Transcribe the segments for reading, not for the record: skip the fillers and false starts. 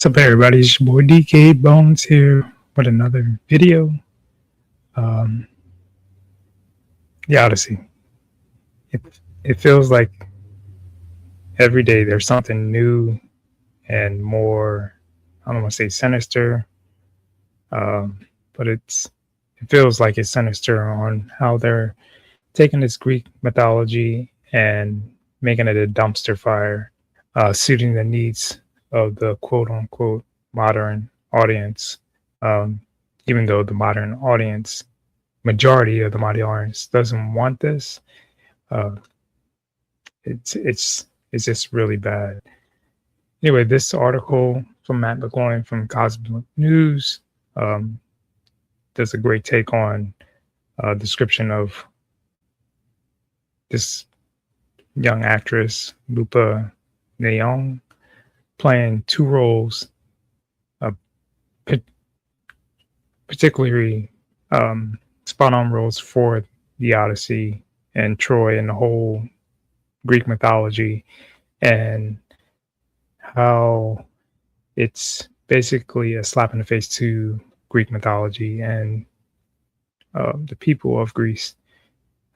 What's up, everybody? It's your boy DK Bones here with another video. Um, the Odyssey. It, it feels like every day there's something new and more, I don't want to say sinister, but it feels like it's sinister on how they're taking this Greek mythology and making it a dumpster fire, suiting the needs of the quote unquote modern audience. Um, Even though the modern audience, majority of the modern audience, doesn't want this, uh, it's just really bad. Anyway, this article from Matt McGloin from Cosmic News um, does a great take on description of this young actress, Lupa Nyong, playing two roles, uh, particularly spot on roles for the Odyssey and Troy and the whole Greek mythology, and how it's basically a slap in the face to Greek mythology and the people of Greece.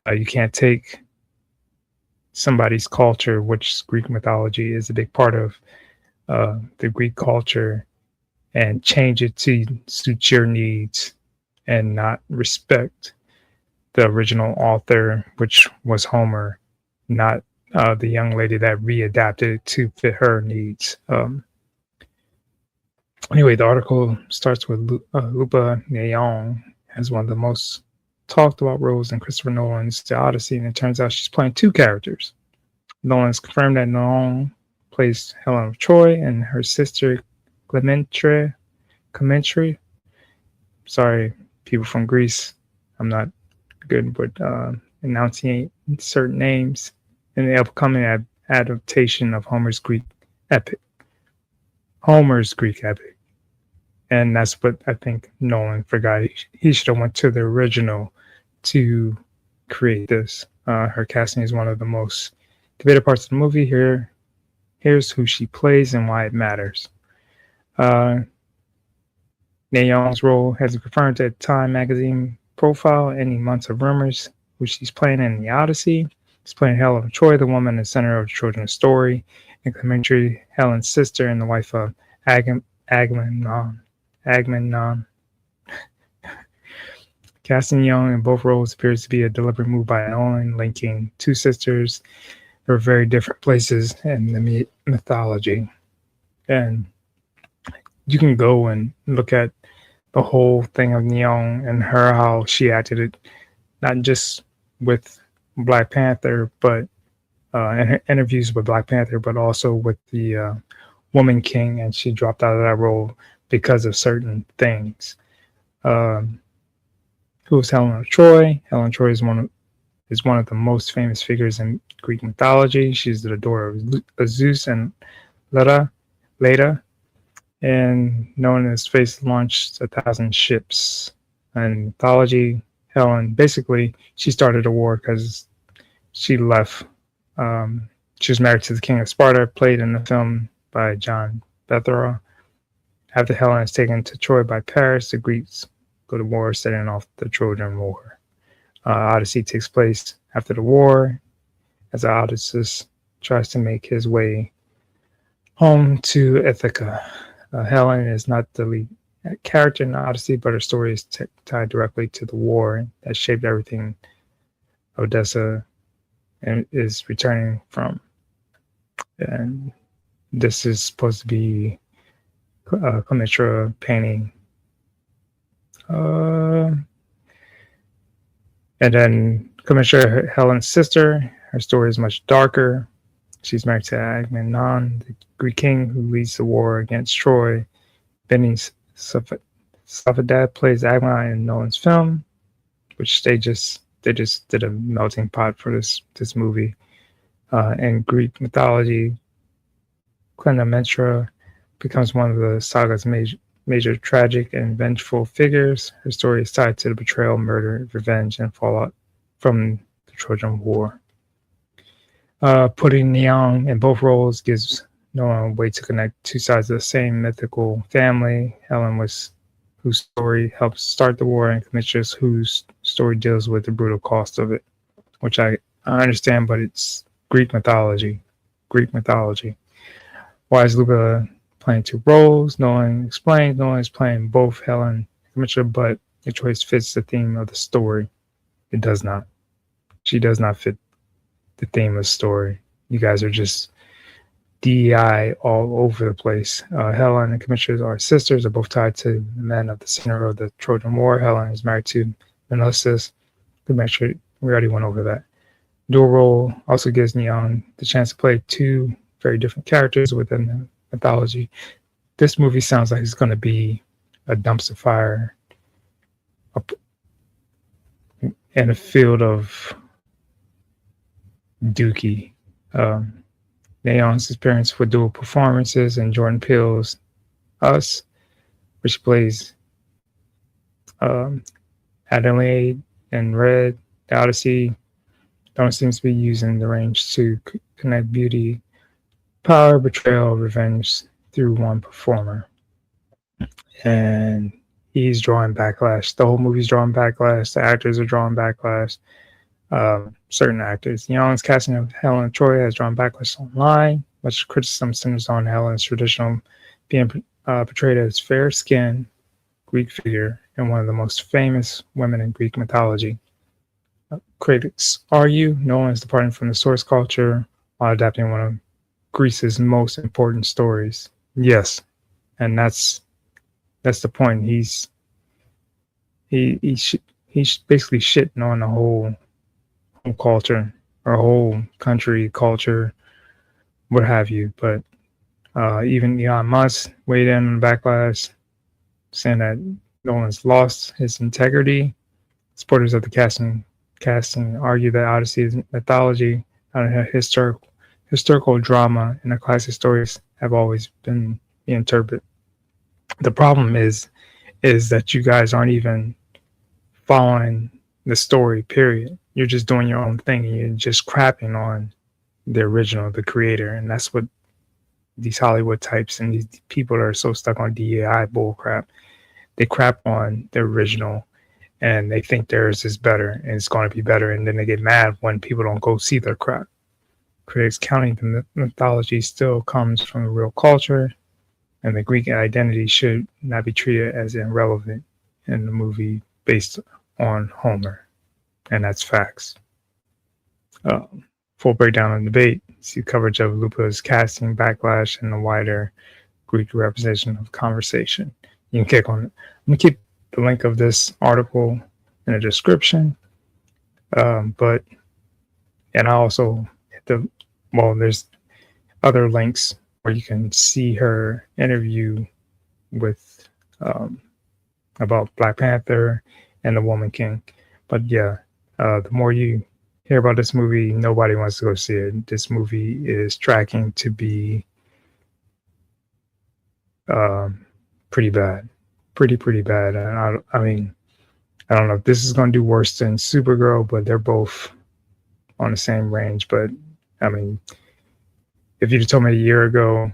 You can't take somebody's culture, which Greek mythology is a big part of the Greek culture, and change it to suit your needs and not respect the original author, which was Homer, not the young lady that readapted it to fit her needs. Anyway, the article starts with Lupa Nyong as one of the most talked about roles in Christopher Nolan's The Odyssey, and it turns out she's playing two characters. Nolan's confirmed that Nyong plays Helen of Troy and her sister Clementre. Sorry, people from Greece. I'm not good with enunciating certain names in the upcoming adaptation of Homer's Greek epic. And that's what I think Nolan forgot. He should have went to the original to create this. Her casting is one of the most debated parts of the movie. Here's who she plays and why it matters. Nyong's role has been confirmed at Time magazine profile, ending months of rumors, which she's playing in The Odyssey. She's playing Helen of Troy, the woman in the center of the children's story, and Clementre, Helen's sister and the wife of Agamemnon. Casting Young in both roles appears to be a deliberate move by Nolan, linking two sisters who are very different places in the mythology. And you can go and look at the whole thing of Nyong and her, how she acted it, not just with Black Panther, but in her interviews with Black Panther, but also with the Woman King, and she dropped out of that role because of certain things. Who's Helen of Troy? Helen of Troy is one of the most famous figures in Greek mythology. She's the daughter of Zeus and Leda, and known as face launched 1,000 ships. In mythology, Helen, basically, she started a war because she left. She was married to the king of Sparta, played in the film by John Bethera. After Helen is taken to Troy by Paris, the Greeks go to war, setting off the Trojan War. Odyssey takes place after the war, as Odysseus tries to make his way home to Ithaca. Helen is not the lead character in the Odyssey, but her story is tied directly to the war that shaped everything Odessa and is returning from. And this is supposed to be Clementre painting. And then Clementre, Helen's sister, her story is much darker. She's married to Agamemnon, the Greek king who leads the war against Troy. Benny Safadad plays Agamemnon in Nolan's film, which they just did a melting pot for this movie. In Greek mythology, Clementre becomes one of the saga's major tragic and vengeful figures. Her story is tied to the betrayal, murder, revenge, and fallout from the Trojan War. Putting Nyong in both roles gives Noah way to connect two sides of the same mythical family. Helen was whose story helped start the war, and Commissioners whose story deals with the brutal cost of it, which I understand, but it's Greek mythology. Greek mythology. Why is Luca playing two roles? No one explains. No one is playing both Helen and Commissioner, but the choice fits the theme of the story. It does not. She does not fit the theme of the story. You guys are just DEI all over the place. Helen and Commissioners are sisters, are both tied to the men of the center of the Trojan War. Helen is married to Menelaus. Commissioner, we already went over that. Dual role also gives Neon the chance to play two very different characters within the mythology. This movie sounds like it's going to be a dumpster fire in a field of dookie. Neon's experience with dual performances, and Jordan Peele's Us, which plays Adelaide and Red, the Odyssey, don't seem to be using the range to connect beauty, power, betrayal, revenge through one performer. And he's drawing backlash. The whole movie's drawing backlash. The actors are drawing backlash. Certain actors. Young's casting of Helen of Troy has drawn backlash online. Much criticism centers on Helen's traditional being portrayed as fair-skinned Greek figure and one of the most famous women in Greek mythology. Critics argue Nolan is departing from the source culture while adapting one of Greece's most important stories. Yes, and that's the point. He's basically shitting on the whole culture or whole country culture, what have you. But even Elon Musk weighed in on the backlash, saying that Nolan's lost his integrity. Supporters of the casting argue that Odyssey is mythology, not a historical drama, and the classic stories have always been interpreted. The problem is that you guys aren't even following the story, period. You're just doing your own thing, and you're just crapping on the original, the creator. And that's what these Hollywood types and these people that are so stuck on DEI bullcrap, they crap on the original and they think theirs is better and it's going to be better. And then they get mad when people don't go see their crap. Critics counting the mythology still comes from the real culture, and the Greek identity should not be treated as irrelevant in the movie based on Homer. And that's facts. Full breakdown of the debate. See coverage of Lupa's casting, backlash, and the wider Greek representation of conversation. You can click on it. I'm going to keep the link of this article in the description. And I also there's other links where you can see her interview with about Black Panther and the Woman King. But yeah, the more you hear about this movie, nobody wants to go see it. This movie is tracking to be pretty bad, pretty bad. And I mean, I don't know if this is going to do worse than Supergirl, but they're both on the same range. But I mean, if you'd told me a year ago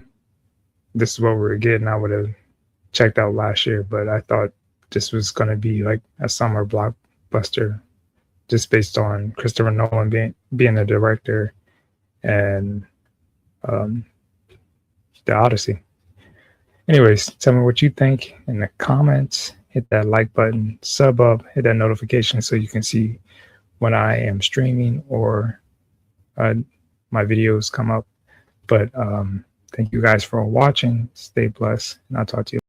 this is what we were getting, I would have checked out last year. But I thought this was going to be like a summer blockbuster, just based on Christopher Nolan being the director and the Odyssey. Anyways, tell me what you think in the comments. Hit that like button, sub up, hit that notification so you can see when I am streaming or my videos come up. But thank you guys for watching. Stay blessed, and I'll talk to you.